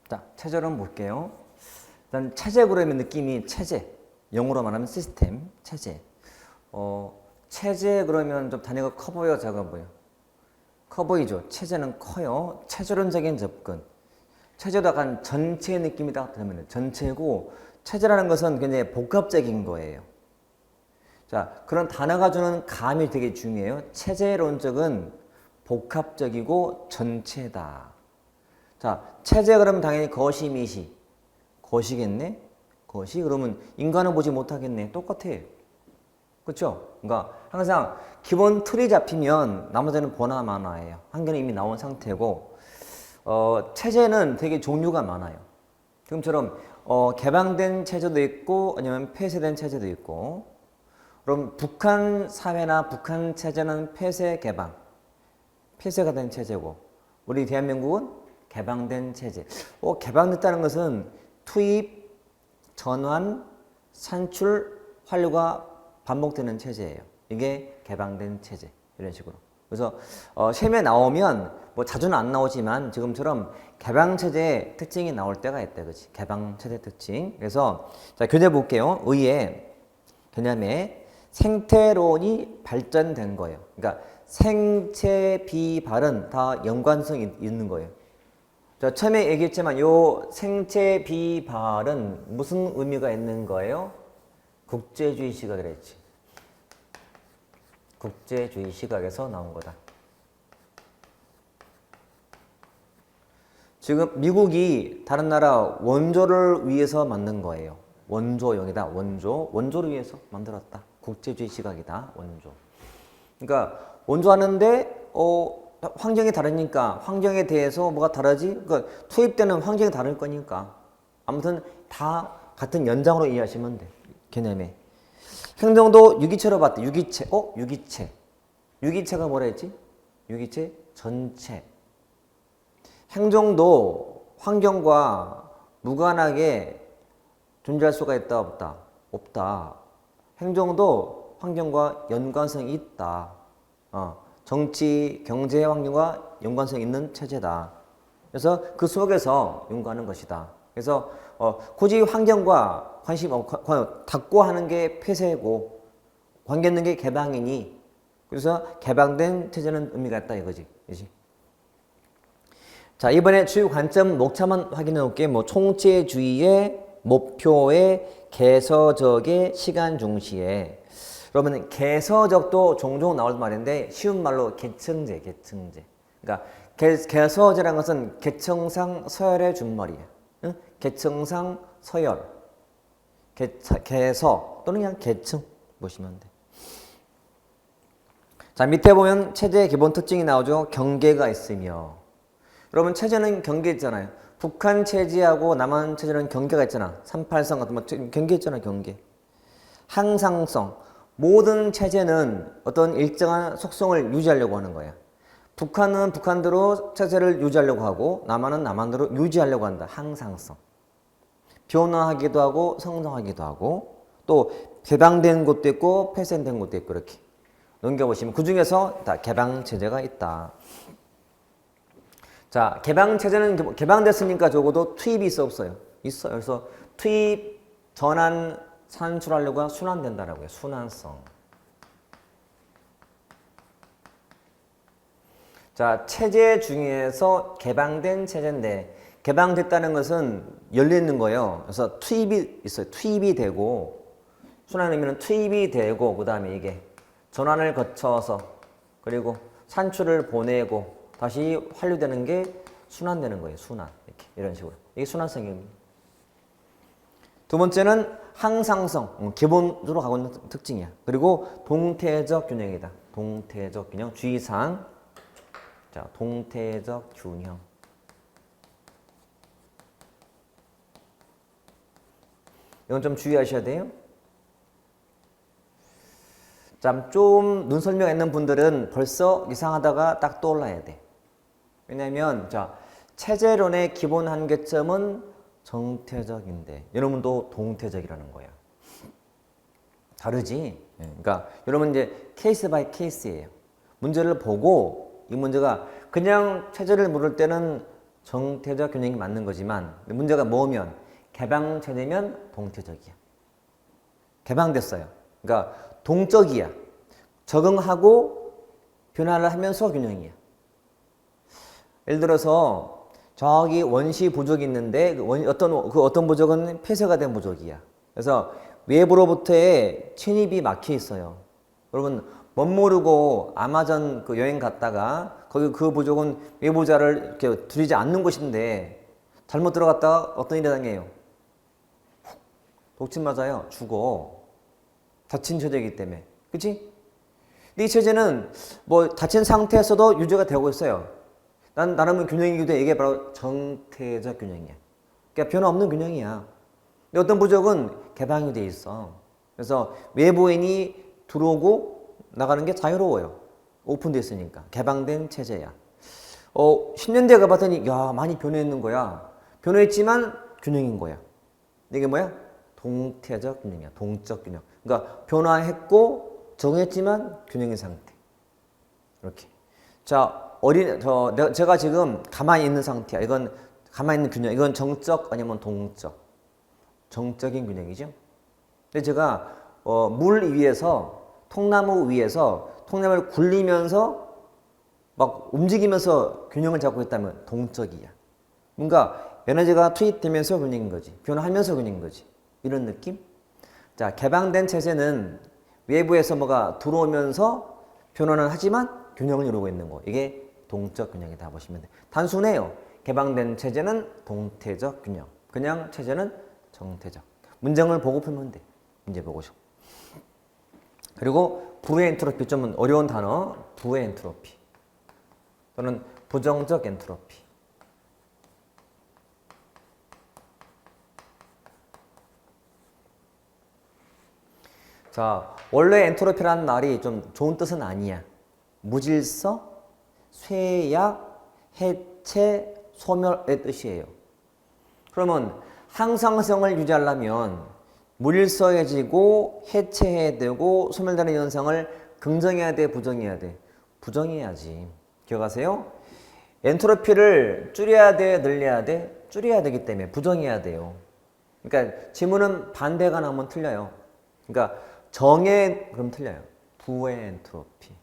자, 체제로 한번 볼게요. 일단 체제 그러면 느낌이 체제, 영어로 말하면 시스템, 체제. 체제 그러면 좀 단위가 커 보여, 작아 보여? 커 보이죠? 체제는 커요. 체제론적인 접근. 체제도 약간 전체 느낌이다 그러면 전체고, 체제라는 것은 굉장히 복합적인 거예요. 자, 그런 단어가 주는 감이 되게 중요해요. 체제론적은 복합적이고 전체다. 자, 체제 그러면 당연히 거시, 미시. 거시겠네? 거시? 그러면 인간은 보지 못하겠네. 똑같아. 그렇죠? 그러니까 항상 기본 틀이 잡히면 나머지는 보나 마나예요. 한계는 이미 나온 상태고, 체제는 되게 종류가 많아요. 지금처럼 개방된 체제도 있고 아니면 폐쇄된 체제도 있고. 그럼 북한 사회나 북한 체제는 폐쇄 개방, 폐쇄가 된 체제고, 우리 대한민국은 개방된 체제. 개방됐다는 것은 투입, 전환, 산출, 환류가 반복되는 체제예요. 이게 개방된 체제. 이런 식으로. 그래서 시험에 나오면 뭐 자주는 안 나오지만 지금처럼 개방 체제의 특징이 나올 때가 있다, 그렇지? 개방 체제 특징. 그래서 자, 교재 볼게요. 의의 개념에 생태론이 발전된 거예요. 그러니까 생체 비발은 다 연관성이 있는 거예요. 자, 처음에 얘기했지만 요 생체 비발은 무슨 의미가 있는 거예요? 국제주의 시각이라 했지. 국제주의 시각에서 나온 거다. 지금 미국이 다른 나라 원조를 위해서 만든 거예요. 원조용이다. 원조를 위해서 만들었다. 국제주의 시각이다. 원조. 그러니까 원조하는데 환경이 다르니까 환경에 대해서 뭐가 다르지? 그러니까 투입되는 환경이 다를 거니까 아무튼 다 같은 연장으로 이해하시면 돼. 개념에. 행동도 유기체로 봤대. 유기체. 유기체. 유기체가 뭐라 했지? 유기체 전체. 행동도 환경과 무관하게 존재할 수가 있다, 없다? 없다. 행동도 환경과 연관성이 있다. 정치, 경제 환경과 연관성 있는 체제다. 그래서 그 속에서 연구하는 것이다. 그래서 굳이 환경과 관심 닫고 하는 게 폐쇄고 관계 있는 게 개방이니 그래서 개방된 체제는 의미가 있다 이거지. 그렇지? 자, 이번에 주요 관점 목차만 확인해 볼게. 뭐 총체주의의 목표의 개서적의 시간 중시에. 그러면 개서적도 종종 나올 말인데 쉬운 말로 계층제. 그러니까 개서제라는 것은 계층상 서열의 준말이에요. 응? 계층상 서열. 개서 또는 그냥 계층 보시면 돼. 자, 밑에 보면 체제의 기본 특징이 나오죠. 경계가 있으며. 여러분 체제는 경계 있잖아요. 북한 체제하고 남한 체제는 경계가 있잖아. 383 같은 뭐 경계 있잖아. 경계. 항상성. 모든 체제는 어떤 일정한 속성을 유지하려고 하는 거야. 북한은 북한대로 체제를 유지하려고 하고 남한은 남한대로 유지하려고 한다. 항상성. 변화하기도 하고 성장하기도 하고 또 개방된 곳도 있고 폐쇄된 곳도 있고 이렇게 넘겨보시면 그중에서 다 개방체제가 있다. 자, 개방체제는 개방됐으니까 적어도 투입이 있어 없어요? 있어요. 그래서 투입, 전환, 산출하려고 순환된다라고요. 순환성. 자, 체제 중에서 개방된 체제인데 개방됐다는 것은 열려있는 거예요. 그래서 투입이 있어요. 투입이 되고 순환 의미는 투입이 되고 그 다음에 이게 전환을 거쳐서 그리고 산출을 보내고 다시 환류되는 게 순환되는 거예요. 순환. 이렇게 이런 식으로. 이게 순환성입니다. 두 번째는 항상성. 기본적으로 가고 있는 특징이야. 그리고 동태적 균형이다. 동태적 균형. 주의사항. 자, 동태적 균형. 이건 좀 주의하셔야 돼요. 자, 좀 눈 설명 있는 분들은 벌써 이상하다가 딱 떠올라야 돼. 왜냐면 자, 체제론의 기본 한계점은 정태적인데 여러분도 동태적이라는 거야. 다르지? 그러니까 여러분 이제 케이스 바이 케이스예요. 문제를 보고 이 문제가 그냥 체제를 물을 때는 정태적 균형이 맞는 거지만 문제가 뭐면 개방체제면 동태적이야. 개방됐어요. 그러니까 동적이야. 적응하고 변화를 하면서 균형이야. 예를 들어서 저기 원시 부족이 있는데 어떤 부족은 폐쇄가 된 부족이야. 그래서 외부로부터의 침입이 막혀 있어요. 여러분 멋 모르고 아마존 그 여행 갔다가 거기 그 부족은 외부자를 이렇게 들이지 않는 곳인데 잘못 들어갔다가 어떤 일이 당해요? 독침 맞아요. 죽어. 다친 체제이기 때문에. 그치? 근데 이 체제는 뭐 다친 상태에서도 유지가 되고 있어요. 나름의 균형이기도 해. 이게 바로 정태적 균형이야. 그러니까 변화 없는 균형이야. 근데 어떤 부족은 개방이 돼 있어. 그래서 외부인이 들어오고 나가는 게 자유로워요. 오픈돼 있으니까. 개방된 체제야. 10년 뒤에 가봤더니 야 많이 변했는 거야. 변했지만 균형인 거야. 이게 뭐야? 동태적 균형이야. 동적 균형. 그러니까 변화했고 적응했지만 균형인 상태. 이렇게. 자, 제가 지금 가만히 있는 상태야. 이건 가만히 있는 균형. 이건 정적 아니면 동적. 정적인 균형이죠. 근데 제가 물 위에서 통나무 위에서 통나무를 굴리면서 막 움직이면서 균형을 잡고 있다면 동적이야. 뭔가 에너지가 투입되면서 균형인 거지. 변화하면서 균형인 거지. 이런 느낌? 자, 개방된 체제는 외부에서 뭐가 들어오면서 변화는 하지만 균형을 이루고 있는 거. 이게 동적 균형이다 보시면 돼. 단순해요. 개방된 체제는 동태적 균형. 그냥 체제는 정태적. 문장을 보고 풀면 돼. 문제 보고서. 그리고 부의 엔트로피 좀 어려운 단어. 부의 엔트로피. 또는 부정적 엔트로피. 자, 원래 엔트로피라는 말이 좀 좋은 뜻은 아니야. 무질서, 쇠약, 해체, 소멸의 뜻이에요. 그러면 항상성을 유지하려면 무질서해지고 해체해야 되고 소멸되는 현상을 긍정해야 돼, 부정해야 돼? 부정해야지. 기억하세요? 엔트로피를 줄여야 돼, 늘려야 돼? 줄여야 되기 때문에 부정해야 돼요. 그러니까 지문은 반대가 나오면 틀려요. 그러니까 정의 그럼 틀려요. 부의 엔트로피.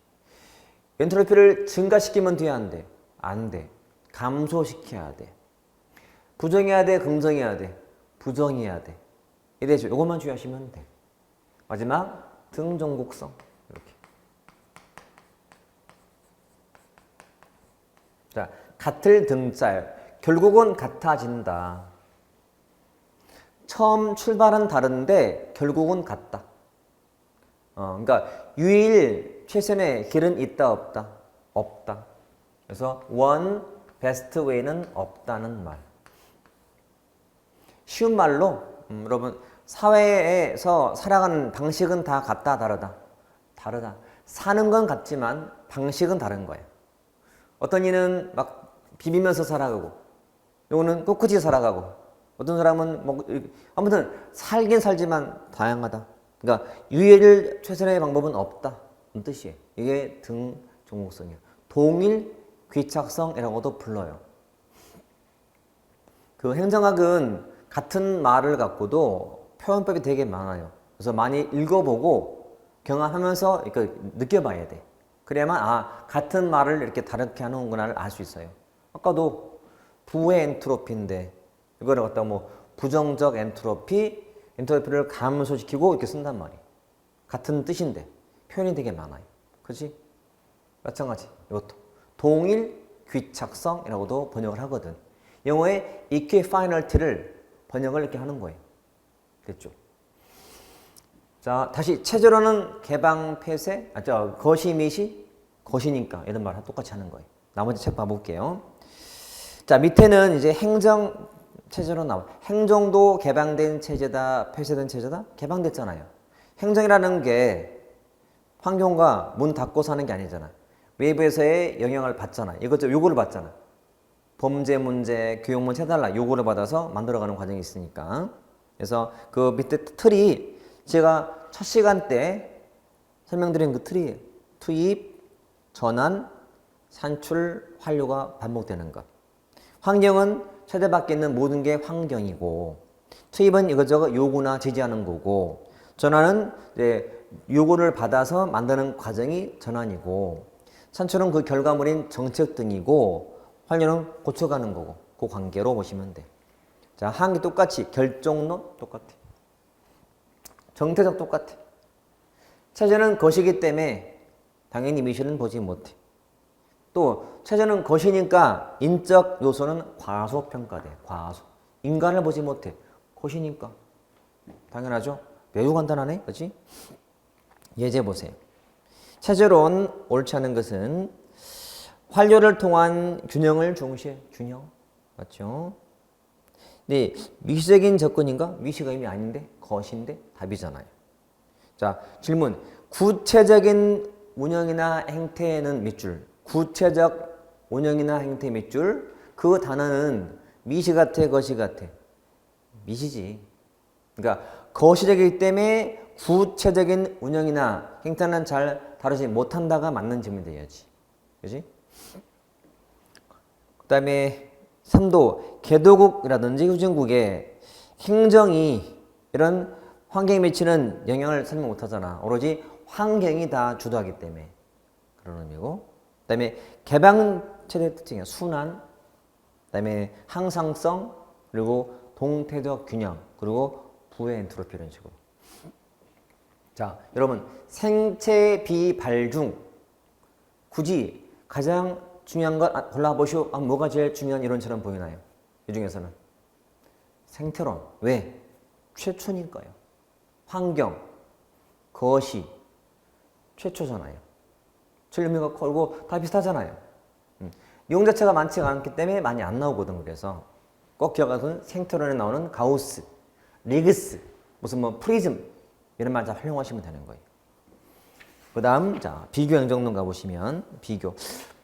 엔트로피를 증가시키면 돼야 안 돼? 안 돼. 감소시켜야 돼. 부정해야 돼, 긍정해야 돼? 부정해야 돼. 이래죠. 이것만 주의하시면 돼. 마지막 등종국성. 이렇게. 자, 같을 등짤. 결국은 같아진다. 처음 출발은 다른데 결국은 같다. 그러니까 유일 최선의 길은 있다 없다? 없다. 그래서 one best way는 없다는 말. 쉬운 말로 여러분 사회에서 살아가는 방식은 다 같다 다르다? 다르다. 사는 건 같지만 방식은 다른 거예요. 어떤 이는 막 비비면서 살아가고 요거는 꿋꿋이 살아가고 어떤 사람은 뭐 아무튼 살긴 살지만 다양하다. 그러니까 유일 최선의 방법은 없다. 이 뜻이에요. 이게 등종국성이에요. 동일 귀착성이라고도 불러요. 그 행정학은 같은 말을 갖고도 표현법이 되게 많아요. 그래서 많이 읽어보고 경험하면서 이렇게 느껴봐야 돼. 그래야만 같은 말을 이렇게 다르게 하는구나를 알 수 있어요. 아까도 부의 엔트로피인데 이거를 갖다 뭐 부정적 엔트로피를 감소시키고 이렇게 쓴단 말이에요. 같은 뜻인데 표현이 되게 많아요. 그렇지? 마찬가지 이것도 동일 귀착성이라고도 번역을 하거든. 영어의 equifinalty를 번역을 이렇게 하는 거예요. 됐죠? 자, 다시 체제로는 개방, 폐쇄, 거시, 미시, 거시니까 이런 말 똑같이 하는 거예요. 나머지 책 봐볼게요. 자, 밑에는 이제 행정 체제로 나와. 행정도 개방된 체제다, 폐쇄된 체제다? 개방됐잖아요. 행정이라는 게 환경과 문 닫고 사는 게 아니잖아. 외부에서의 영향을 받잖아. 요거를 받잖아. 범죄 문제, 교육 문제 해달라. 요거를 받아서 만들어가는 과정이 있으니까. 그래서 그 밑에 틀이 제가 첫 시간 때 설명드린 그 틀이 투입, 전환, 산출, 환류가 반복되는 것. 환경은 세대밖에 있는 모든 게 환경이고, 투입은 이것저것 요구나 제지하는 거고, 전환은 이제 요구를 받아서 만드는 과정이 전환이고, 산출은 그 결과물인 정책 등이고, 환경은 고쳐가는 거고, 그 관계로 보시면 돼. 자, 항이 똑같이, 결정론 똑같아. 정태적 똑같아. 체제는 것이기 때문에 당연히 미시는 보지 못해. 또 체제는 것이니까 인적 요소는 과소평가돼. 과소. 인간을 보지 못해. 것이니까. 당연하죠. 매우 간단하네. 그렇지? 예제 보세요. 체제론 옳지 않은 것은 활용을 통한 균형을 중시해. 균형. 맞죠? 네, 미시적인 접근인가? 미시가 이미 아닌데? 것인데? 답이잖아요. 자, 질문. 구체적인 운영이나 행태에는 밑줄. 구체적 운영이나 행태 밑줄. 그 단어는 미시 같아, 것이 같아? 미시지. 그러니까 거시적이기 때문에 구체적인 운영이나 행태는 잘 다루지 못한다가 맞는 질문이 돼야지. 그지? 그 다음에 3도 개도국이라든지 후진국의 행정이 이런 환경에 미치는 영향을 설명 못하잖아. 오로지 환경이 다 주도하기 때문에 그런 의미고, 그 다음에 개방체제 특징이야. 순환, 그 다음에 항상성, 그리고 동태적 균형, 그리고 부의 엔트로피 이런 식으로. 자, 여러분 생체 비발중 굳이 가장 중요한 것 골라보시오. 뭐가 제일 중요한 이론처럼 보이나요? 이 중에서는 생태론. 왜? 최초니까요. 환경, 거시, 최초잖아요. 의미가 크고 다 비슷하잖아요. 내용 자체가 많지가 않기 때문에 많이 안 나오거든. 그래서 꼭 기억하세요. 생태론에 나오는 가우스, 리그스, 무슨 뭐 프리즘 이런 말 잘 활용하시면 되는 거예요. 그 다음 자 비교 행정론 가보시면 비교.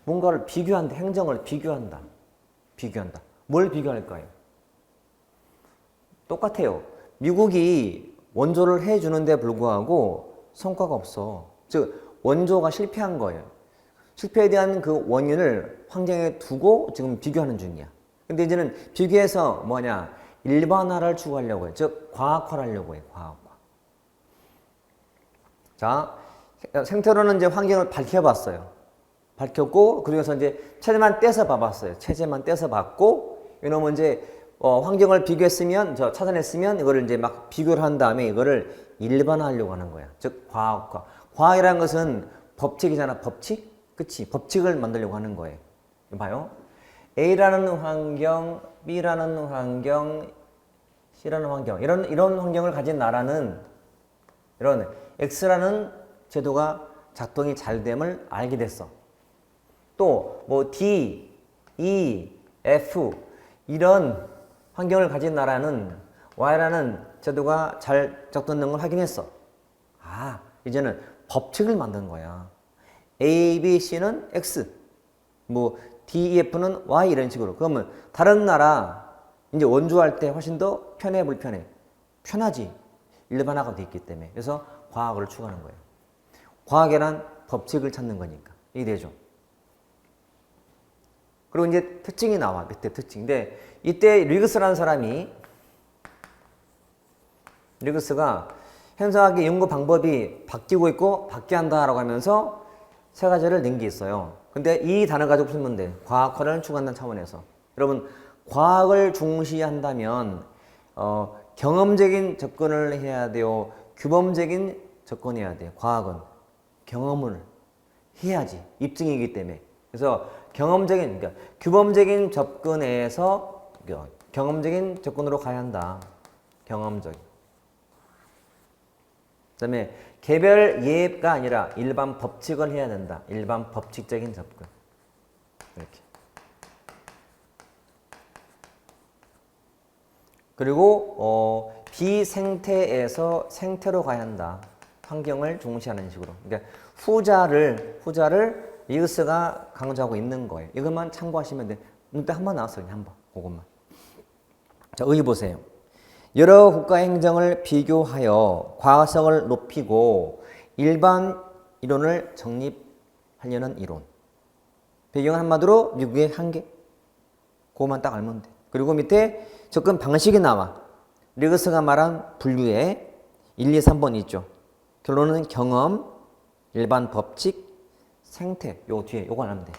뭔가를 비교한다. 행정을 비교한다. 비교한다. 뭘 비교할까요? 똑같아요. 미국이 원조를 해주는데 불구하고 성과가 없어. 즉 원조가 실패한 거예요. 실패에 대한 그 원인을 환경에 두고 지금 비교하는 중이야. 근데 이제는 비교해서 뭐냐 일반화를 추구하려고 해. 즉 과학화를 하려고 해. 과학화. 자, 생태론은 이제 환경을 밝혀봤어요. 밝혔고 그중에서 이제 체제만 떼서 봐봤어요. 체제만 떼서 봤고 이놈은 이제 환경을 비교했으면 찾아냈으면 이거를 이제 막 비교를 한 다음에 이거를 일반화하려고 하는 거야. 즉 과학화. 과학이라는 것은 법칙이잖아. 법칙? 그치? 법칙을 만들려고 하는 거예요. 봐요. A라는 환경, B라는 환경, C라는 환경 이런 환경을 가진 나라는 이런 X라는 제도가 작동이 잘 됨을 알게 됐어. 또 뭐 D, E, F 이런 환경을 가진 나라는 Y라는 제도가 잘 작동되는 걸 확인했어. 아, 이제는 법칙을 만든 거야. A, B, C는 X, 뭐 D, E, F는 Y 이런 식으로. 그러면 다른 나라 이제 원조할 때 훨씬 더 편해, 불편해? 편하지. 일반화가 돼 있기 때문에. 그래서 과학을 추구하는 거예요. 과학이란 법칙을 찾는 거니까. 이게 되죠. 그리고 이제 특징이 나와. 밑에 특징인데 이때 리그스가 현상학의 연구 방법이 바뀌고 있고 바뀌어야 한다라고 하면서 세 가지를 낸 게 있어요. 근데 이 단어 가지고 풀면 돼. 과학화를 추구한다는 차원에서. 여러분 과학을 중시한다면 경험적인 접근을 해야 돼요. 규범적인 접근해야 돼요. 과학은 경험을 해야지. 입증이기 때문에. 그래서 그러니까 규범적인 접근에서 경험적인 접근으로 가야 한다. 경험적인. 그 다음에 개별 예가 아니라 일반 법칙을 해야 된다. 일반 법칙적인 접근. 이렇게. 그리고 비생태에서 생태로 가야 한다. 환경을 중시하는 식으로. 그러니까 후자를 리그스가 강조하고 있는 거예요. 이것만 참고하시면 돼. 일단 한번 나왔어요. 한번. 그것만. 자, 여기 보세요. 여러 국가 행정을 비교하여 과학성을 높이고 일반 이론을 정립하려는 이론. 배경은 한마디로 미국의 한계. 그거만 딱 알면 돼. 그리고 밑에 접근 방식이 나와. 리그스가 말한 분류에 1, 2, 3번 있죠. 결론은 경험, 일반 법칙, 생태. 요 뒤에 요거 하면 돼.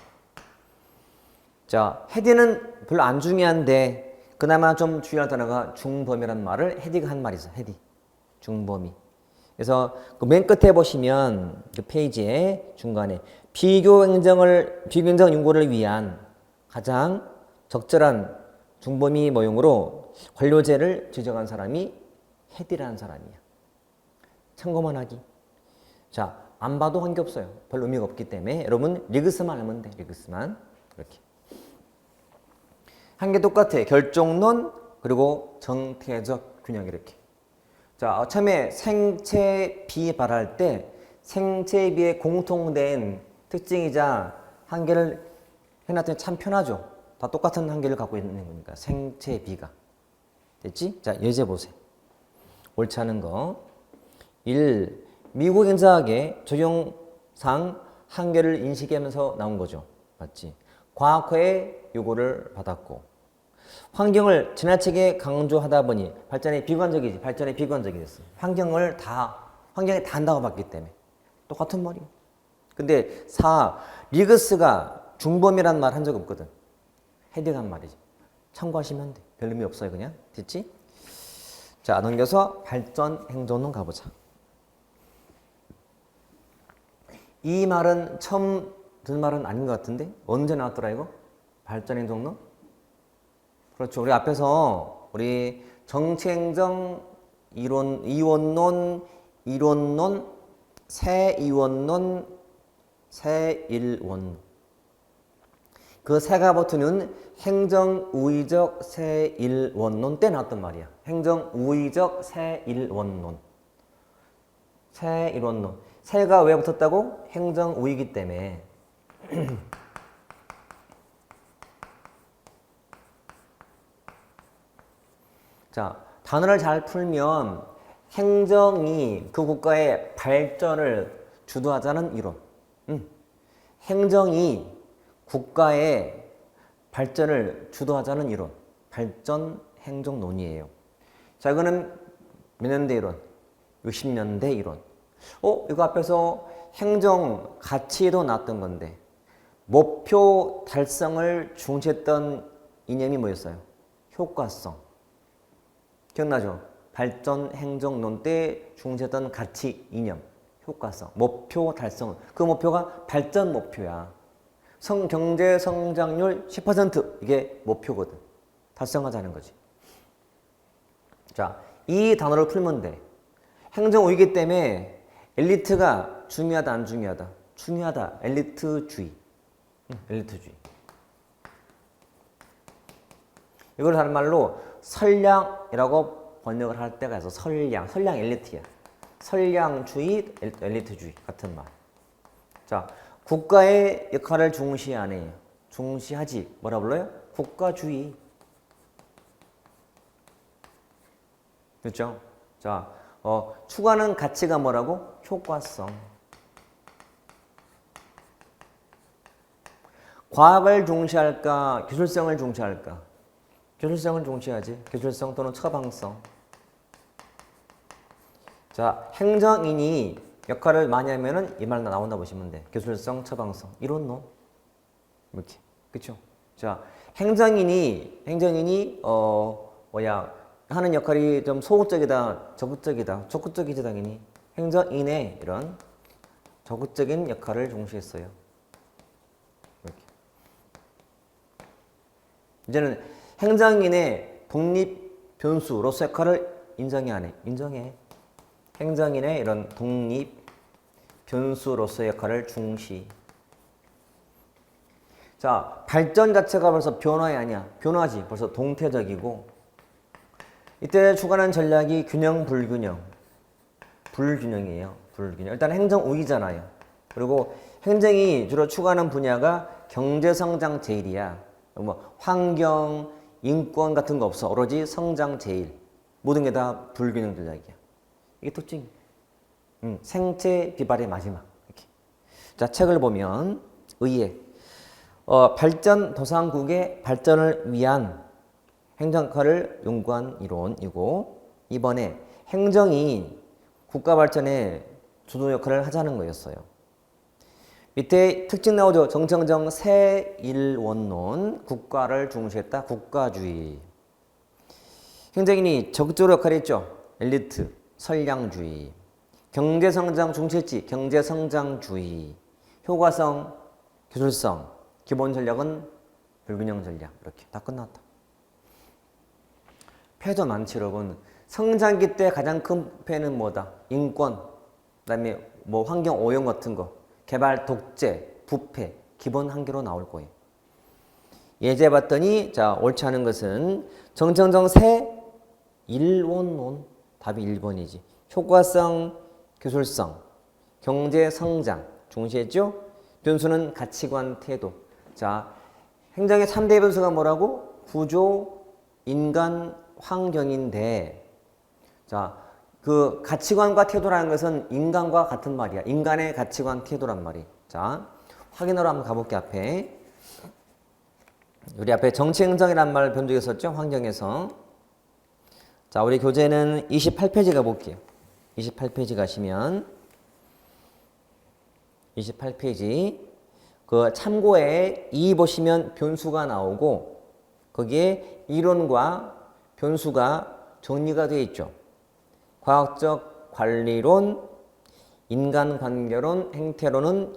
자, 헤디는 별로 안 중요한데 그나마 좀 중요한 단어가 중범위라는 말을 헤디가 한 말이 있어. 헤디. 중범위. 그래서 그 맨 끝에 보시면 그 페이지의 중간에 비교행정 연구를 위한 가장 적절한 중범위 모형으로 관료제를 지정한 사람이 헤디라는 사람이야. 참고만 하기. 자, 안 봐도 관계없어요. 별 의미가 없기 때문에 여러분 리그스만 하면 돼. 리그스만. 이렇게. 한 개 똑같아. 결정론 그리고 정태적 균형 이렇게. 자, 처음에 생체 비 말할 때 생체 비의 공통된 특징이자 한계를 해놨더니 참 편하죠. 다 똑같은 한계를 갖고 있는 거니까 생체 비가. 됐지? 자, 예제 보세요. 옳지 않은 거. 1. 미국 행사학의 적용상 한계를 인식하면서 나온 거죠. 맞지? 과학화의 요구를 받았고 환경을 지나치게 강조하다 보니 발전이 비관적이지. 발전이 비관적이 됐어. 환경에 다 한다고 봤기 때문에. 똑같은 말이야. 근데 4. 리그스가 중범위란 말 한 적 없거든. 헤딩 한 말이지. 참고하시면 돼. 별 의미 없어요. 그냥. 됐지? 자, 넘겨서 발전 행정론 가보자. 이 말은 처음 든 말은 아닌 것 같은데? 언제 나왔더라 이거? 발전 행정론? 그렇죠. 우리 앞에서 우리 정치행정 이원론, 새이원론, 새일원론. 그 새가 붙는 행정우의적 새일원론 때 나왔단 말이야. 행정우의적 새일원론. 새일원론. 새가 왜 붙었다고? 행정우의이기 때문에. 자, 단어를 잘 풀면 행정이 그 국가의 발전을 주도하자는 이론. 행정이 국가의 발전을 주도하자는 이론. 발전 행정론이에요. 자, 이거는 몇 년대 이론? 60년대 이론. 이거 앞에서 행정 가치도 나왔던 건데 목표 달성을 중시했던 이념이 뭐였어요? 효과성. 기억나죠? 발전 행정론 때 중시했던 가치 이념, 효과성, 목표 달성. 그 목표가 발전 목표야. 경제 성장률 10% 이게 목표거든. 달성하자는 거지. 자, 이 단어를 풀면 돼. 행정우위이기 때문에 엘리트가 중요하다 안 중요하다? 중요하다. 엘리트주의. 엘리트주의. 이걸 다른 말로 선량이라고 번역을 할 때가 있어. 선량 엘리트야. 선량주의, 엘리트주의 같은 말. 자, 국가의 역할을 중시하네. 중시하지. 뭐라 불러요? 국가주의. 그렇죠? 자, 추구하는 가치가 뭐라고? 효과성. 과학을 중시할까? 기술성을 중시할까? 기술성을 중시하지. 기술성 또는 처방성. 자, 행정인이 역할을 많이 하면은 이 말 나온다 보시면 돼. 기술성, 처방성. 이론론. 이렇게. 그쵸? 자, 행정인이 하는 역할이 좀 소극적이다, 적극적이다. 적극적이지 당연히. 행정인의 이런 적극적인 역할을 중시했어요. 이렇게. 이제는 행정인의 독립 변수로서 역할을 인정해 안 해? 인정해. 행정인의 이런 독립 변수로서의 역할을 중시. 자, 발전 자체가 벌써 변화이 아니야. 변화지. 벌써 동태적이고. 이때 추구하는 전략이 균형, 불균형. 불균형이에요. 불균형. 일단 행정 우위잖아요. 그리고 행정이 주로 추구하는 분야가 경제성장 제일이야. 뭐 환경, 인권 같은 거 없어. 오로지 성장 제일. 모든 게 다 불균형 전략이야. 이게 특징. 생체 비발의 마지막. 이렇게. 자, 책을 보면 의회. 발전도상국의 발전을 위한 행정학을 연구한 이론이고, 이번에 행정이 국가 발전에 주도 역할을 하자는 거였어요. 밑에 특징 나오죠. 정청정 세일원론, 국가를 중시했다. 국가주의. 행정인이 적극적으로 역할을 했죠. 엘리트, 선량주의. 경제성장 중시했지. 경제성장주의. 효과성, 기술성. 기본 전략은 불균형 전략. 이렇게 다 끝났다. 폐도 많지, 여러분. 성장기 때 가장 큰 폐는 뭐다? 인권, 그다음에 뭐 환경 오염 같은 거, 개발 독재, 부패, 기본 한계로 나올 거예요. 예제 봤더니 자 옳지 않은 것은 정청정 세 일원론, 답이 1번이지. 효과성, 기술성, 경제 성장 중시했죠? 변수는 가치관, 태도. 자, 행정의 3대 변수가 뭐라고? 구조, 인간, 환경인데, 자, 그 가치관과 태도라는 것은 인간과 같은 말이야. 인간의 가치관, 태도란 말이. 자, 확인하러 한번 가볼게, 앞에. 우리 앞에 정치행정이란 말 본 적 있었죠? 환경에서. 자, 우리 교재는 28페이지 가볼게요. 28페이지 가시면, 28페이지. 그 참고에 2 보시면 변수가 나오고, 거기에 이론과 변수가 정리가 되어 있죠. 과학적 관리론, 인간관계론, 행태론은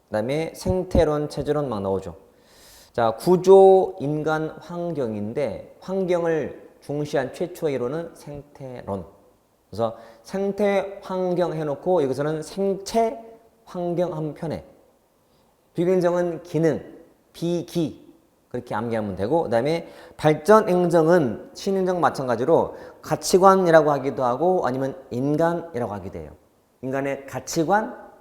그다음에 생태론, 체제론 막 나오죠. 자, 구조, 인간, 환경인데 환경을 중시한 최초의 이론은 생태론. 그래서 생태, 환경 해놓고 여기서는 생체, 환경 한 편에 비행정은 기능, 비기 그렇게 암기하면 되고, 그 다음에 발전 행정은 신행정 마찬가지로 가치관이라고 하기도 하고 아니면 인간이라고 하기도 해요. 인간의 가치관,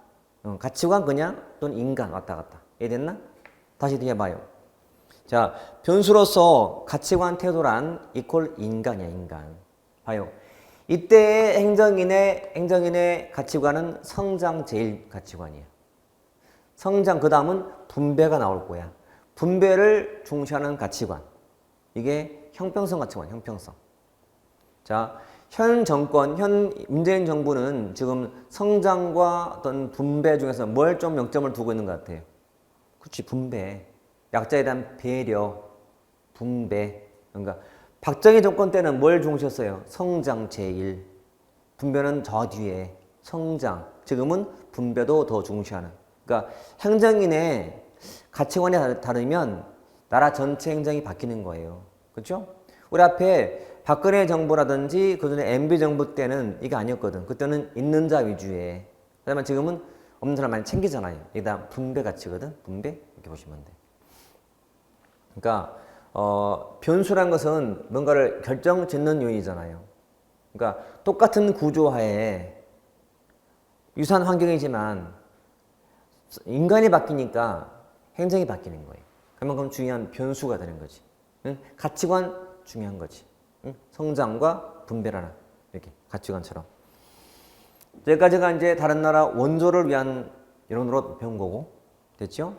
가치관 그냥 또는 인간 왔다 갔다. 이해됐나? 다시 해봐요. 자, 변수로서 가치관 태도란 이퀄 인간이야, 인간. 봐요. 이때의 행정인의 가치관은 성장 제일 가치관이야. 성장, 그 다음은 분배가 나올 거야. 분배를 중시하는 가치관. 이게 형평성 가치관, 형평성. 자, 현 정권, 현 문재인 정부는 지금 성장과 어떤 분배 중에서 뭘 좀 영점을 두고 있는 것 같아요. 그렇지, 분배. 약자에 대한 배려, 분배. 그러니까 박정희 정권 때는 뭘 중시했어요? 성장 제일. 분배는 저 뒤에. 성장. 지금은 분배도 더 중시하는. 그러니까 행정인의 가치관이 다르면 나라 전체 행정이 바뀌는 거예요. 그렇죠? 우리 앞에 박근혜 정부라든지 그전에 MB 정부 때는 이게 아니었거든. 그때는 있는 자 위주의. 하지만 지금은 없는 사람 많이 챙기잖아요. 이게 다 분배 가치거든. 분배 이렇게 보시면 돼. 그러니까 변수란 것은 뭔가를 결정짓는 요인이잖아요. 그러니까 똑같은 구조하에 유사한 환경이지만 인간이 바뀌니까 행정이 바뀌는 거예요. 그만큼 중요한 변수가 되는 거지. 응? 가치관 중요한 거지. 응? 성장과 분배라는 이렇게 가치관처럼. 여기까지가 이제 다른 나라 원조를 위한 이론으로 배운 거고, 됐죠?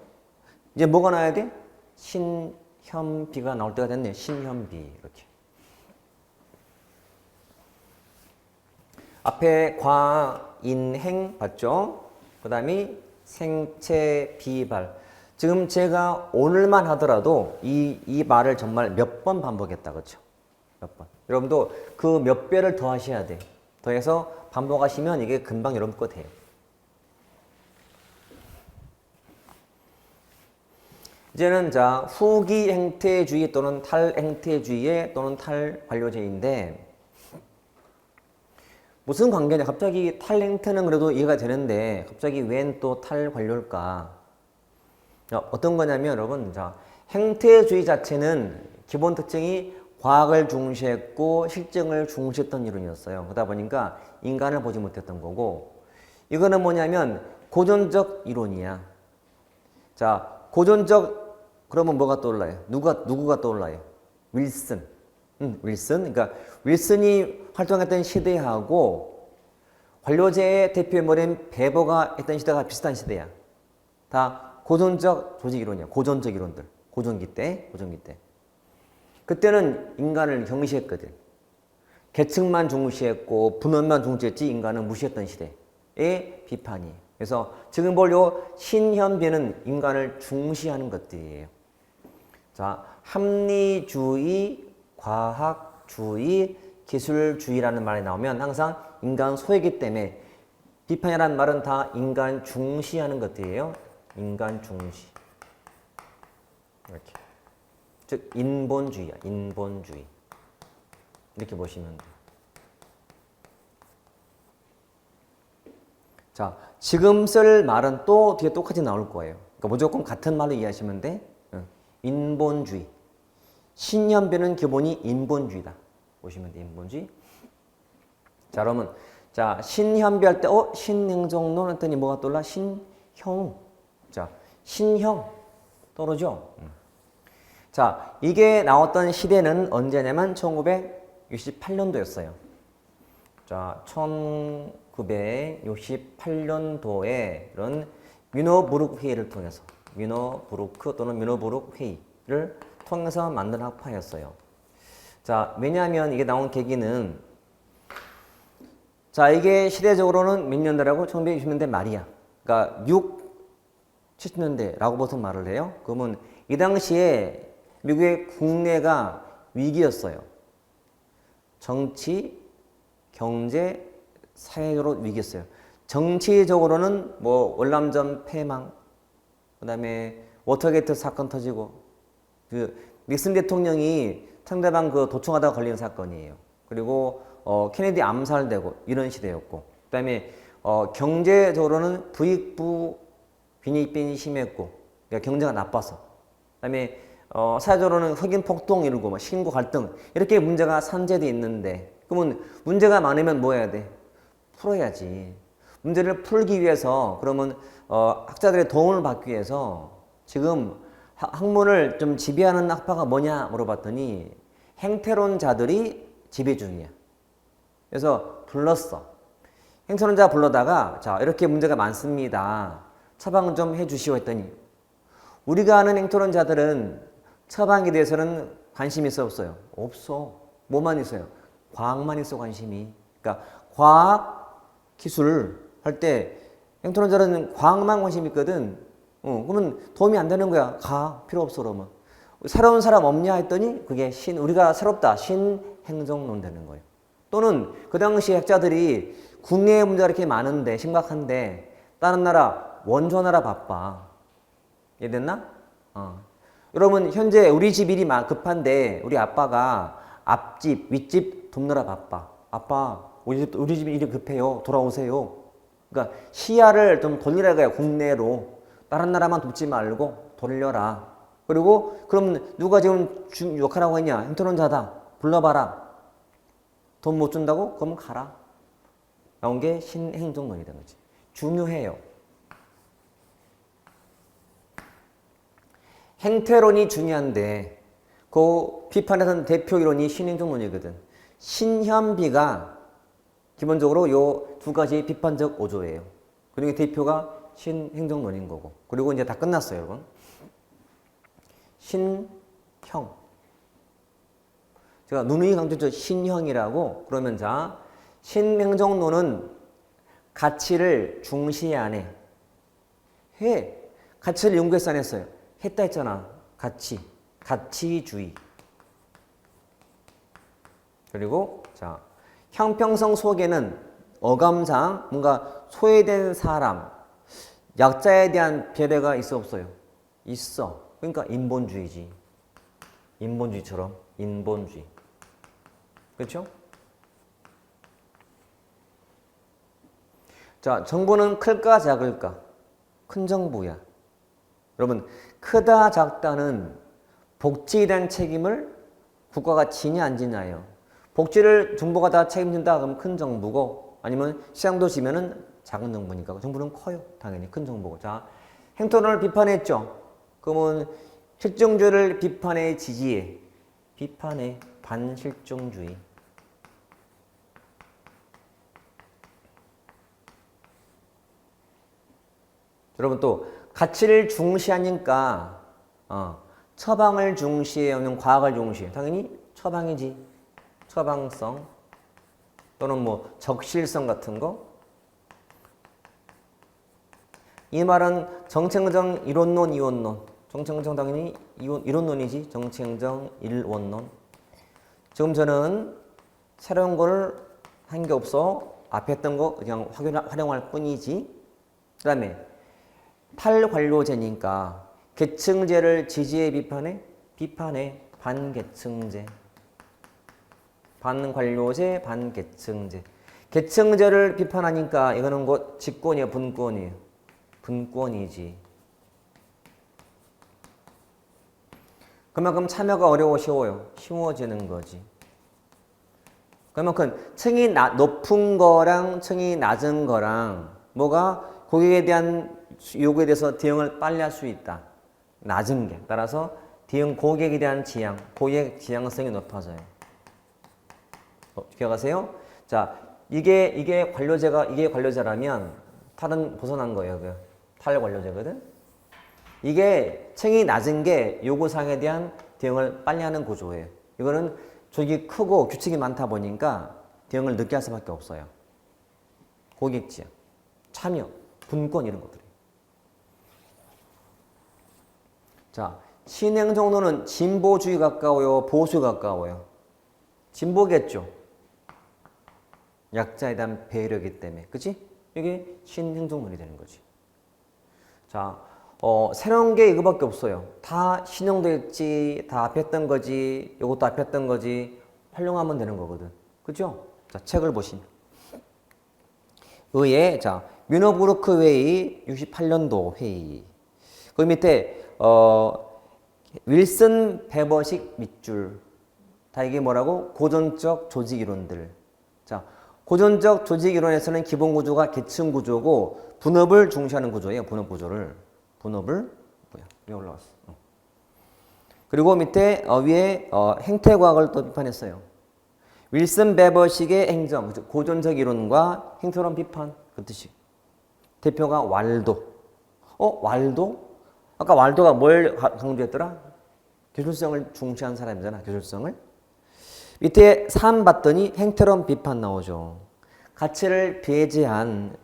이제 뭐가 나와야 돼? 신현비가 나올 때가 됐네. 신현비 이렇게. 앞에 과, 인, 행 봤죠? 그 다음에 생체, 비발. 지금 제가 오늘만 하더라도 이 말을 정말 몇 번 반복했다. 그렇죠? 몇 번. 여러분도 그 몇 배를 더 하셔야 돼. 더해서 반복하시면 이게 금방 여러분 거 돼요. 이제는 자, 후기 행태주의 또는 탈행태주의 또는 탈관료제인데 무슨 관계냐? 갑자기 탈행태는 그래도 이해가 되는데 갑자기 웬 또 탈관료일까? 어떤 거냐면 여러분, 자, 행태주의 자체는 기본 특징이 과학을 중시했고 실증을 중시했던 이론이었어요. 그러다 보니까 인간을 보지 못했던 거고, 이거는 뭐냐면 고전적 이론이야. 자, 고전적 그러면 뭐가 떠올라요? 누구가 떠올라요? 윌슨. 윌슨. 그러니까 윌슨이 활동했던 시대하고 관료제의 대표인물인 베버가 했던 시대가 비슷한 시대야. 다 고전적 조직 이론이야. 고전적 이론들. 고전기 때. 그때는 인간을 경시했거든. 계층만 중시했고 분원만 중시했지 인간은 무시했던 시대의 비판이에요. 그래서 지금 볼 요 신현비는 인간을 중시하는 것들이에요. 자, 합리주의, 과학주의, 기술주의라는 말이 나오면 항상 인간 소외이기 때문에 비판이라는 말은 다 인간 중시하는 것들이에요. 인간 중시. 이렇게. 즉 인본주의야. 인본주의. 이렇게 보시면 돼요. 자, 지금 쓸 말은 또 뒤에 똑같이 나올 거예요. 그러니까 무조건 같은 말로 이해하시면 돼. 인본주의. 신현변은 기본이 인본주의다. 보시면 돼. 인본주의. 자, 그러면 자, 신현비 할 때 신행정론 했더니 뭐가 떠올라? 신형. 자, 신형 떠오르죠? 자, 이게 나왔던 시대는 언제냐면 1968년도였어요. 자, 1968년도에 이런 뮤너부르크 회의를 통해서 뮤너부르크 또는 뮤너부르크 회의를 통해서 만든 학파였어요. 자, 왜냐하면 이게 나온 계기는 자, 이게 시대적으로는 몇 년대라고? 1960년대 말이야. 그러니까 70년대라고 보통 말을 해요. 그러면 이 당시에 미국의 국내가 위기였어요. 정치, 경제, 사회적으로 위기였어요. 정치적으로는 뭐 월남전 패망, 그다음에 워터게이트 사건 터지고 그 닉슨 대통령이 상대방 그 도청하다가 걸리는 사건이에요. 그리고 케네디 암살되고 이런 시대였고, 그다음에 경제적으로는 부익부 빈익빈이 심했고, 그러니까 경제가 나빠서, 그다음에 사회적으로는 흑인 폭동 이러고 뭐 신고 갈등 이렇게 문제가 산재돼 있는데, 그러면 문제가 많으면 뭐 해야 돼? 풀어야지. 문제를 풀기 위해서 그러면 학자들의 도움을 받기 위해서 지금 학문을 좀 지배하는 학파가 뭐냐 물어봤더니 행태론자들이 지배 중이야. 그래서 불렀어. 행태론자 불러다가 자, 이렇게 문제가 많습니다. 처방 좀 해주시오 했더니 우리가 아는 행태론자들은 처방에 대해서는 관심이 있어 없어요? 없어. 뭐만 있어요? 과학만 있어 관심이. 그러니까 과학, 기술 할 때 행태론자는 과학만 관심 있거든. 그러면 도움이 안 되는 거야. 가. 필요 없어 그러면. 새로운 사람 없냐 했더니 그게 우리가 새롭다. 신행정론 되는 거예요. 또는 그 당시 학자들이 국내의 문제가 이렇게 많은데 심각한데 다른 나라 원조 나라 바빠. 이해됐나? 여러분 현재 우리 집 일이 급한데 우리 아빠가 앞집 윗집 돕느라 바빠. 아빠 우리 집 일이 급해요. 돌아오세요. 그러니까 시야를 좀 돌리라 고요. 국내로. 다른 나라만 돕지 말고 돌려라. 그리고 그럼 누가 지금 욕하라고 했냐? 행태론자다. 불러봐라. 돈 못 준다고? 그럼 가라. 나온 게 신행정론이 된 거지. 중요해요. 행태론이 중요한데 그 비판에서는 대표 이론이 신행정론이거든. 신현비가 기본적으로 요 두 가지 비판적 오조예요. 그리고 대표가 신행정론인 거고. 그리고 이제 다 끝났어요, 여러분. 신형. 제가 누누이 강조했죠. 신형이라고. 그러면 자, 신행정론은 가치를 중시 안 해. 해. 가치를 연구해서 안 했어요. 했다 했잖아. 가치주의. 그리고 자, 형평성 속에는 어감상 뭔가 소외된 사람, 약자에 대한 배려가 있어 없어요? 있어. 그러니까 인본주의지. 인본주의처럼 인본주의. 그렇죠? 자, 정부는 클까 작을까? 큰 정부야. 여러분, 크다 작다는 복지에 대한 책임을 국가가 지냐 안 지냐예요. 복지를 정부가 다 책임진다 그러면 큰 정부고, 아니면 시장도 지면은 작은 정부니까 정부는 커요. 당연히 큰 정부고. 자, 행태론을 비판했죠. 그러면 실정주의를 비판해 지지해. 비판해 반실정주의. 여러분 또 가치를 중시하니까 처방을 중시해 오는 과학을 중시해. 당연히 처방이지. 처방성 또는 뭐 적실성 같은 거. 이 말은 정체행정 이론론, 이원론. 정체행정 당연히 이론론이지. 정체행정 일원론. 지금 저는 새로운 걸 한 게 없어. 앞에 했던 거 그냥 활용할 뿐이지. 그 다음에 탈관료제니까 계층제를 지지해 비판해? 비판해. 반계층제. 반관료제, 반계층제. 계층제를 비판하니까 이거는 곧 직권이에요, 분권이에요? 분권이지. 그만큼 참여가 어려워요? 쉬워지는 거지. 그만큼 층이 높은 거랑 층이 낮은 거랑 뭐가 고객에 대한 요구에 대해서 대응을 빨리 할 수 있다. 낮은 게. 따라서 대응 고객에 대한 지향, 고객 지향성이 높아져요. 기억하세요? 자, 이게 관료제라면 탈은 벗어난 거예요. 탈관료제거든. 이게 층이 낮은 게 요구사항에 대한 대응을 빨리 하는 구조예요. 이거는 조직이 크고 규칙이 많다 보니까 대응을 늦게 할 수밖에 없어요. 고객 지향, 참여, 분권 이런 것들이. 자, 신행정론은 진보주의 가까워요, 보수에 가까워요? 진보겠죠. 약자에 대한 배려이기 때문에, 그치? 이게 신행정론이 되는 거지. 자, 새로운 게 이거밖에 없어요. 다 신용돼 있지, 다 앞에 했던 거지, 이것도 앞에 했던 거지, 활용하면 되는 거거든. 그죠? 자, 책을 보시면. 의회, 자, 뮤너부르크 회의, 68년도 회의. 그 밑에, 윌슨 베버식 밑줄. 다 이게 뭐라고? 고전적 조직 이론들. 자, 고전적 조직 이론에서는 기본 구조가 계층 구조고, 분업을 중시하는 구조예요, 분업 구조를. 분업을 위에 올라왔어. 그리고 밑에 위에 행태과학을 또 비판했어요. 윌슨 베버식의 행정, 고전적 이론과 행태론 비판 그 뜻이. 대표가 왈도. 왈도? 아까 왈도가 뭘 강조했더라? 교술성을 중시한 사람이잖아. 교술성을. 밑에 3 봤더니 행태론 비판 나오죠. 가치를 배제한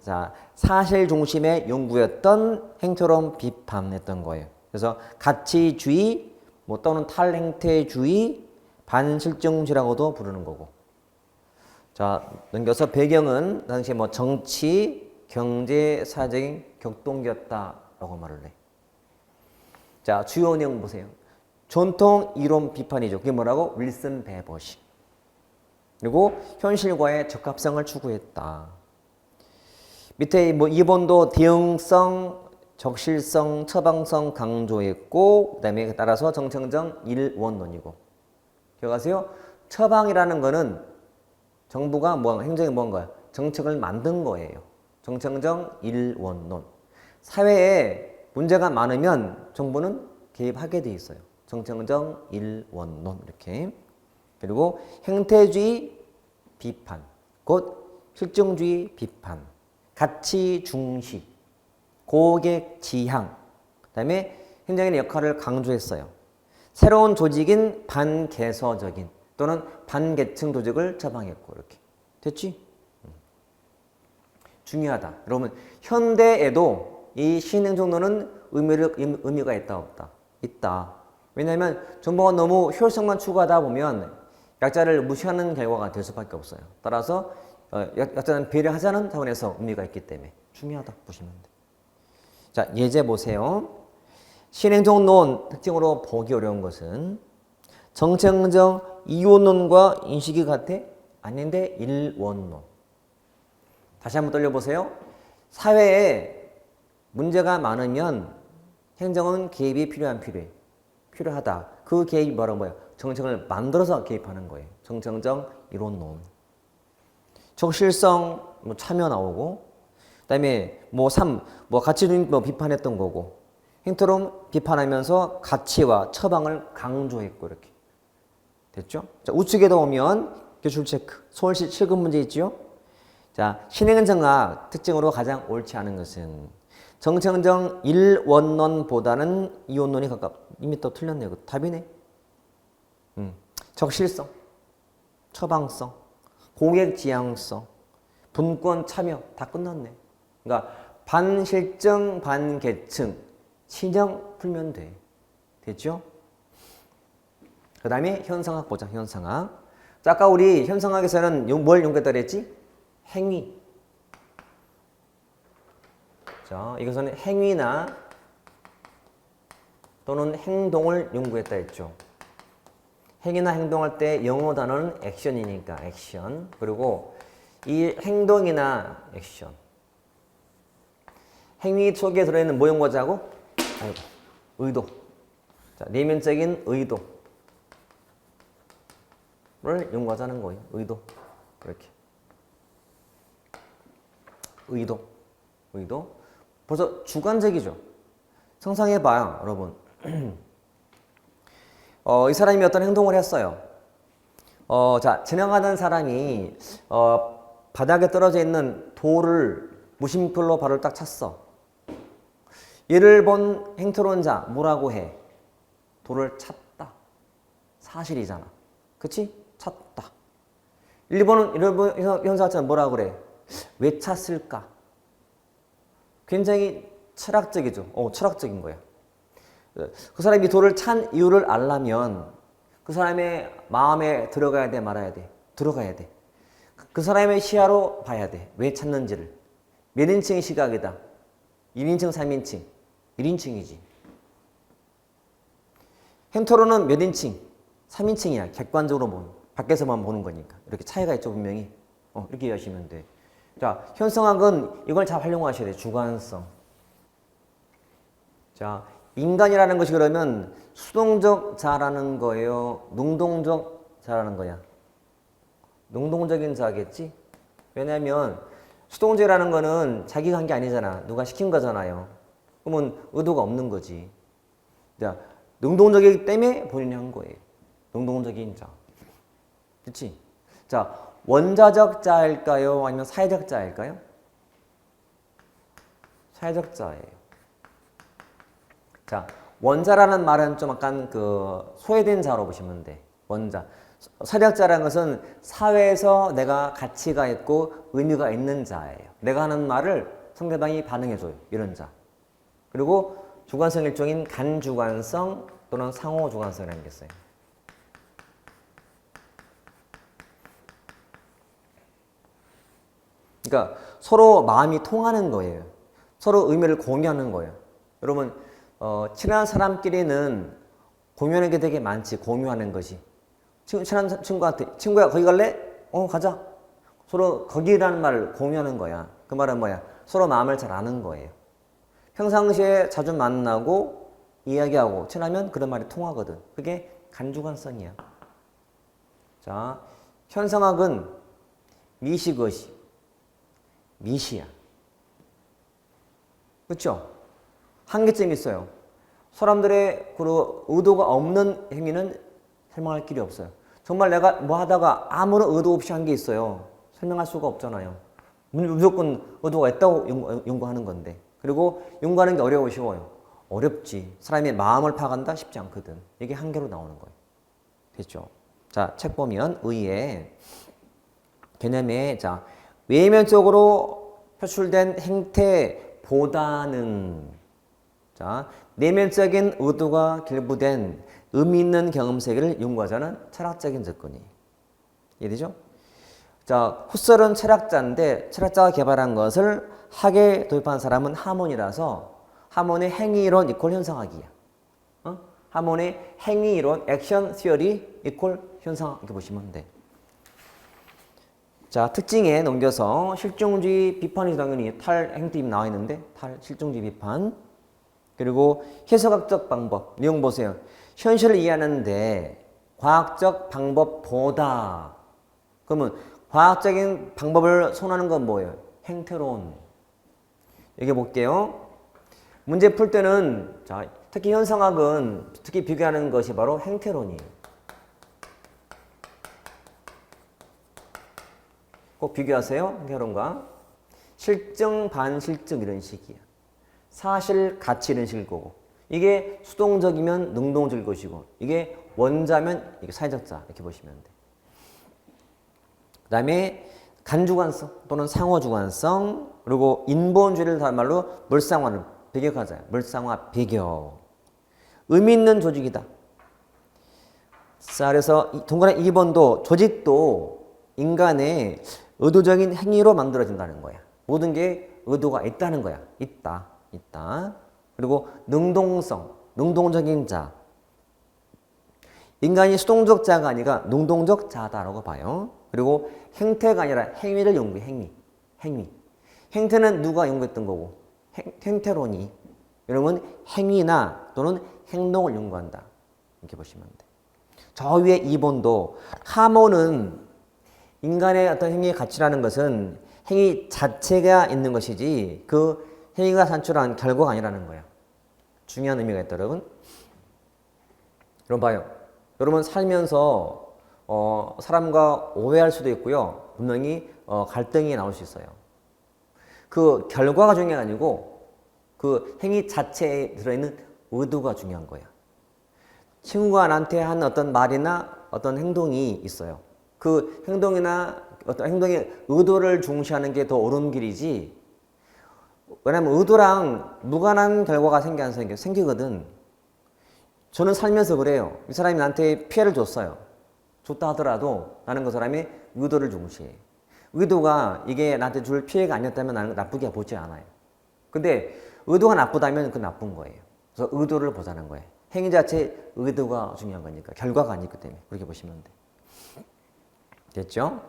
사실 중심의 연구였던 행태론 비판했던 거예요. 그래서 가치주의 또는 탈행태주의, 반실증주의라고도 부르는 거고. 자, 넘겨서 배경은 당시 정치, 경제, 사회적인 격동기였다라고 말을 해. 자, 주요 내용 보세요. 전통 이론 비판이죠. 그게 뭐라고? 윌슨 베버식. 그리고 현실과의 적합성을 추구했다. 밑에 2번도 대응성, 적실성, 처방성 강조했고, 그 다음에 따라서 정체행정 일원론이고. 기억하세요? 처방이라는 거는 정부가 행정이 뭔가요? 정책을 만든 거예요. 정체행정 일원론. 사회에 문제가 많으면 정부는 개입하게 돼 있어요. 정체행정 일원론 이렇게. 그리고 행태주의 비판, 곧 실증주의 비판, 가치 중시, 고객 지향, 그 다음에 행정의 역할을 강조했어요. 새로운 조직인 반개서적인 또는 반계층 조직을 처방했고 이렇게. 됐지? 중요하다. 여러분 현대에도 이 신행정론은 의미가 있다 없다? 있다. 왜냐하면 정부가 너무 효율성만 추구하다 보면 약자를 무시하는 결과가 될 수밖에 없어요. 따라서 약자는 배려하자는 차원에서 의미가 있기 때문에 중요하다 보시면 돼요. 자, 예제 보세요. 신행정론 특징으로 보기 어려운 것은 정체행정 이원론과 인식이 같아? 아닌데 일원론. 다시 한번 돌려보세요. 사회에 문제가 많으면 행정은 개입이 필요하다. 그 개입이 뭐예요? 정책을 만들어서 개입하는 거예요. 정체행정 이론론. 적실성 참여 나오고, 그다음에 3 가치주의 비판했던 거고, 행태론 비판하면서 가치와 처방을 강조했고 이렇게 됐죠? 자, 우측에도 오면 교출 체크, 서울시 7급 문제 있죠? 자, 신행정학 특징으로 가장 옳지 않은 것은 정체은정 일원론보다는 이원론이 가깝. 이미 또 틀렸네. 이거 답이네. 적실성, 처방성, 고객 지향성, 분권 참여 다 끝났네. 그러니까 반실증, 반계층, 신형 풀면 돼. 됐죠? 그 다음에 현상학 보자. 현상학. 자, 아까 우리 현상학에서는 뭘 연구했다 그랬지? 행위. 자, 이것은 행위나 또는 행동을 연구했다 했죠. 행위나 행동할 때 영어 단어는 액션이니까 액션. 그리고 이 행동이나 액션. 행위 속에 들어있는 뭐 연구하자고? 아이고, 의도. 자, 내면적인 의도를 연구하자는 거예요. 의도. 이렇게. 의도. 벌써 주관적이죠. 상상해봐요, 여러분. 이 사람이 어떤 행동을 했어요. 자, 지나가는 사람이 바닥에 떨어져 있는 돌을 무심콜로 발을 딱 찼어. 얘를 본 행태론자 뭐라고 해? 돌을 찼다. 사실이잖아. 그치? 찼다. 일본 현상자는 뭐라고 그래? 왜 찼을까? 굉장히 철학적이죠. 철학적인 거야. 그 사람이 돌을 찬 이유를 알려면 그 사람의 마음에 들어가야 돼, 말아야 돼? 들어가야 돼. 그 사람의 시야로 봐야 돼. 왜 찾는지를. 몇 인칭의 시각이다. 1인칭, 3인칭. 1인칭이지. 행토로는 몇 인칭? 3인칭이야. 객관적으로 보는. 밖에서만 보는 거니까. 이렇게 차이가 있죠, 분명히. 이렇게 이해하시면 돼. 자, 현상학은 이걸 잘 활용하셔야 돼. 주관성. 자, 인간이라는 것이 그러면 수동적 자라는 거예요? 능동적 자라는 거야? 능동적인 자겠지? 왜냐하면 수동적이라는 거는 자기가 한 게 아니잖아. 누가 시킨 거잖아요. 그러면 의도가 없는 거지. 자, 능동적이기 때문에 본인이 한 거예요. 능동적인 자. 그치? 자, 원자적 자일까요? 아니면 사회적 자일까요? 사회적 자예요. 자, 원자라는 말은 좀 약간 소외된 자로 보시면 돼. 원자. 사회학자라는 것은 사회에서 내가 가치가 있고 의미가 있는 자예요. 내가 하는 말을 상대방이 반응해줘요. 이런 자. 그리고 주관성 일종인 간주관성 또는 상호주관성이라는 게 있어요. 그러니까 서로 마음이 통하는 거예요. 서로 의미를 공유하는 거예요. 여러분, 친한 사람끼리는 공유하는 게 되게 많지. 공유하는 것이. 친한 친구한테 친구야 거기 갈래? 가자. 서로 거기라는 말을 공유하는 거야. 그 말은 뭐야? 서로 마음을 잘 아는 거예요. 평상시에 자주 만나고 이야기하고 친하면 그런 말이 통하거든. 그게 간주관성이야. 자, 현상학은 미시것이 미시야. 그렇죠? 한계점이 있어요. 사람들의 의도가 없는 행위는 설명할 길이 없어요. 정말 내가 뭐 하다가 아무런 의도 없이 한 게 있어요. 설명할 수가 없잖아요. 무조건 의도가 있다고 연구하는 건데. 그리고 연구하는 게 어려워 쉬워요? 어렵지. 사람의 마음을 파악한다? 쉽지 않거든. 이게 한계로 나오는 거예요. 됐죠? 자, 책 보면 의의 개념에 자 외면적으로 표출된 행태보다는 자 내면적인 의도가 결부된 의미 있는 경험 세계를 연구하자는 철학적인 접근이 이해되죠? 자, 후설은 철학자인데 철학자가 개발한 것을 학에 도입한 사람은 하몬이라서 하몬의 행위이론 이퀄 현상학이야. 하몬의 행위이론 액션 티어리 이퀄 현상학 이렇게 보시면 돼. 자, 특징에 넘겨서 실증주의 비판이 당연히 탈행팀 나와 있는데 실증주의 비판 그리고 해석학적 방법 내용 보세요. 현실을 이해하는데 과학적 방법보다 그러면 과학적인 방법을 선호하는 건 뭐예요? 행태론. 여기 볼게요. 문제 풀 때는 자, 특히 현상학은 특히 비교하는 것이 바로 행태론이에요. 꼭 비교하세요. 행태론과 실증, 반실증 이런 식이야. 사실, 가치 이런 식일 거고 이게 수동적이면 능동적일 것이고 이게 원자면 이게 사회적자 이렇게 보시면 돼. 그 다음에 간주관성 또는 상호주관성 그리고 인본주의를 다른 말로 물상화를 배격하자. 물상화 배격. 의미 있는 조직이다. 자, 그래서 동그라미 2번도 조직도 인간의 의도적인 행위로 만들어진다는 거야. 모든 게 의도가 있다는 거야. 있다. 그리고 능동성, 능동적인 자. 인간이 수동적 자가 아니라 능동적 자다라고 봐요. 그리고 행태가 아니라 행위를 연구해. 행위. 행태는 누가 연구했던 거고 행태론이 여러분 행위나 또는 행동을 연구한다. 이렇게 보시면 돼. 저 위에 2번도 하모는 인간의 어떤 행위의 가치라는 것은 행위 자체가 있는 것이지 그 행위가 산출한 결과가 아니라는 거야. 중요한 의미가 있다, 여러분. 여러분 봐요. 여러분 살면서 사람과 오해할 수도 있고요. 분명히 갈등이 나올 수 있어요. 그 결과가 중요한 게 아니고 그 행위 자체에 들어있는 의도가 중요한 거야. 친구가 나한테 한 어떤 말이나 어떤 행동이 있어요. 그 행동이나 어떤 행동의 의도를 중시하는 게 더 옳은 길이지. 왜냐면 의도랑 무관한 결과가 생기거든. 저는 살면서 그래요. 이 사람이 나한테 피해를 줬어요. 줬다 하더라도 나는 그 사람의 의도를 중시해. 의도가 이게 나한테 줄 피해가 아니었다면 나는 나쁘게 보지 않아요. 근데 의도가 나쁘다면 그건 나쁜 거예요. 그래서 의도를 보자는 거예요. 행위 자체의 의도가 중요한 거니까 결과가 아니기 때문에 그렇게 보시면 돼. 됐죠?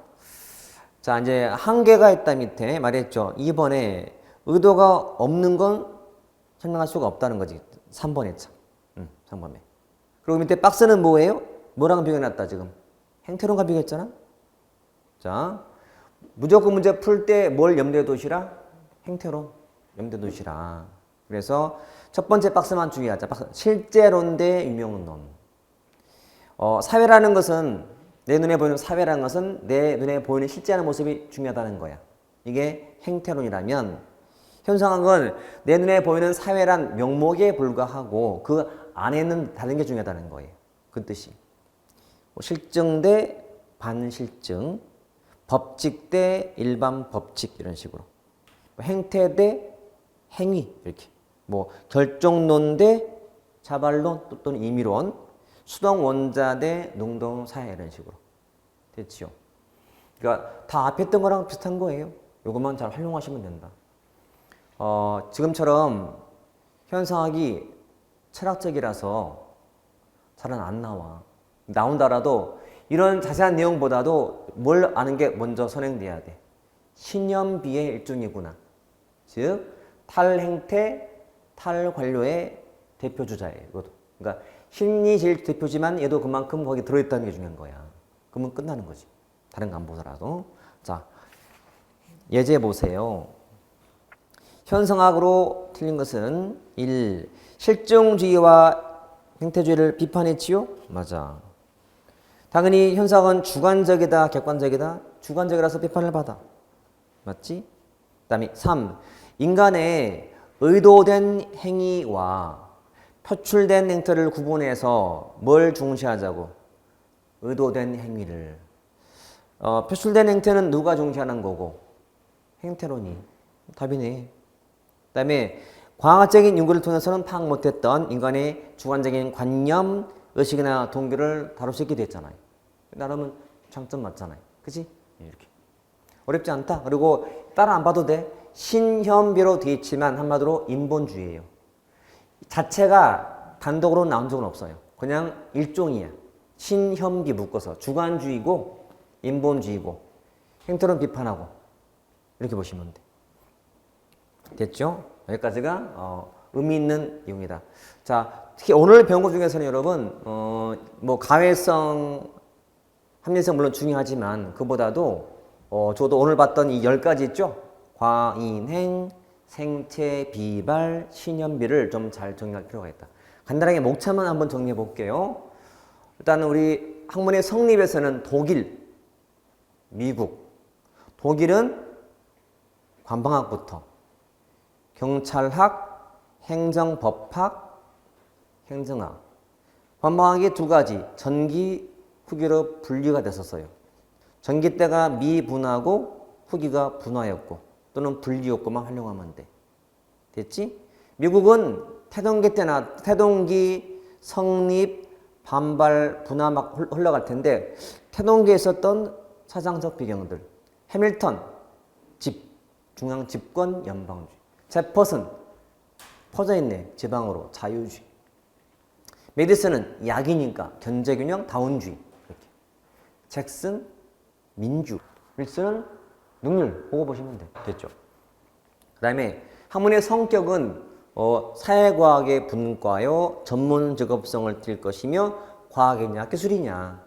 자, 이제 한계가 있다 밑에 말했죠. 2번에 의도가 없는 건 설명할 수가 없다는 거지. 3번 했죠. 3번에. 그리고 밑에 박스는 뭐예요? 뭐랑 비교해놨다 지금? 행태론과 비교했잖아. 자, 무조건 문제 풀 때 뭘 염두에 두시라? 행태론 염두에 두시라. 그래서 첫 번째 박스만 주의하자. 실제론 대 유명론. 사회라는 것은 내 눈에 보이는 사회라는 것은 내 눈에 보이는 실제하는 모습이 중요하다는 거야. 이게 행태론이라면 현상한 건 내 눈에 보이는 사회란 명목에 불과하고 그 안에 있는 다른 게 중요하다는 거예요. 그 뜻이. 실증 대 반실증, 법칙 대 일반 법칙 이런 식으로. 행태 대 행위 이렇게. 뭐 결정론 대 자발론 또는 임의론, 수동 원자 대 능동 사회 이런 식으로. 됐지요? 그러니까 다 앞에 했던 거랑 비슷한 거예요. 이것만 잘 활용하시면 된다. 지금처럼 현상학이 철학적이라서 잘은 안 나와. 나온다라도 이런 자세한 내용보다도 뭘 아는 게 먼저 선행돼야 돼. 신념비의 일종이구나. 즉 탈행태, 탈관료의 대표주자예요. 이것도. 그러니까 심리질 대표지만 얘도 그만큼 거기 들어있다는 게 중요한 거야. 그러면 끝나는 거지. 다른 거 안 보더라도. 자, 예제 보세요. 현상학으로 틀린 것은 1. 실증주의와 행태주의를 비판했지요? 맞아. 당연히 현상은 주관적이다, 객관적이다? 주관적이라서 비판을 받아. 맞지? 그 다음에 3. 인간의 의도된 행위와 표출된 행태를 구분해서 뭘 중시하자고? 의도된 행위를. 표출된 행태는 누가 중시하는 거고? 행태론이. 답이네. 그 다음에 과학적인 연구를 통해서는 파악 못했던 인간의 주관적인 관념, 의식이나 동기를 다룰 수 있게 됐잖아요. 나름은 장점 맞잖아요. 그치? 이렇게. 어렵지 않다. 그리고 따라 안 봐도 돼. 신현비로 되어 있지만 한마디로 인본주의예요. 자체가 단독으로 나온 적은 없어요. 그냥 일종이야. 신현비 묶어서 주관주의고 인본주의고 행태론 비판하고 이렇게 보시면 돼. 됐죠? 여기까지가 의미 있는 내용이다. 자, 특히 오늘 배운 것 중에서는 여러분 뭐 가외성, 합리성 물론 중요하지만 그보다도 저도 오늘 봤던 이 10가지 있죠? 과인행, 생체, 비발, 신현비를 좀 잘 정리할 필요가 있다. 간단하게 목차만 한번 정리해 볼게요. 일단 우리 학문의 성립에서는 독일, 미국, 독일은 관방학부터 경찰학, 행정법학, 행정학. 관방학이 두 가지, 전기, 후기로 분리가 됐었어요. 전기 때가 미분화고 후기가 분화였고 또는 분리효과만 활용하면 돼. 됐지? 미국은 태동기 때나 태동기 성립, 반발, 분화 막 흘러갈 텐데 태동기에 있었던 사상적 배경들. 해밀턴, 중앙 집권 연방주의. 제퍼슨, 퍼져있네, 지방으로 자유주의. 메디슨은 약이니까 견제균형 다운주의. 이렇게. 잭슨, 민주. 윌슨은 능률 보고 보시면 돼. 됐죠? 그 다음에 학문의 성격은 사회과학의 분과요, 전문 직업성을 띌 것이며 과학이냐 기술이냐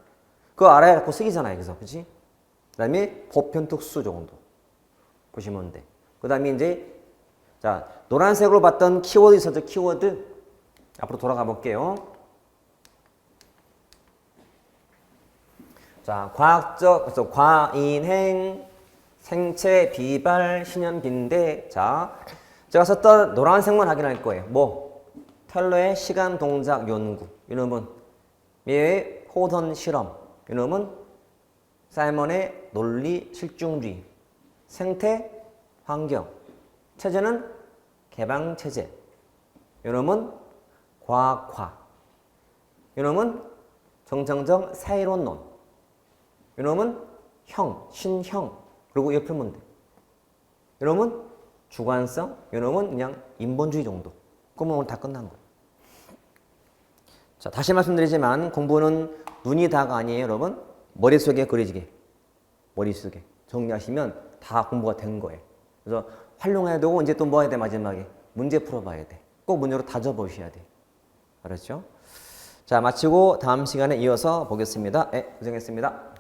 그거 알아야 갖고 쓰기잖아요. 그래서 그렇지? 그 다음에 보편 특수 정도 보시면 돼. 그 다음에 이제 자 노란색으로 봤던 키워드 있었죠. 키워드 앞으로 돌아가 볼게요. 자 과학적 그래서 과인행 생체 비발 신현 빈대. 자 제가 썼던 노란색만 확인할 거예요. 뭐 텔러의 시간 동작 연구 이놈은 미의 호던 실험 이놈은 사이먼의 논리 실중주의 생태 환경 체제는 개방 체제 이놈은 과학화 이놈은 정정정 사이론론 이놈은 형 신형 그리고 옆에 문제 이놈은 주관성 이놈은 그냥 인본주의 정도. 그러면 오늘 다 끝난 거예요. 자 다시 말씀드리지만 공부는 눈이 다가 아니에요. 여러분 머릿속에 그려지게 머릿속에 정리하시면 다 공부가 된 거예요. 그래서 활용해야 되고 이제 또 뭐 해야 돼? 마지막에 문제 풀어봐야 돼. 꼭 문제로 다져보셔야 돼. 알았죠? 자 마치고 다음 시간에 이어서 보겠습니다. 네, 고생했습니다.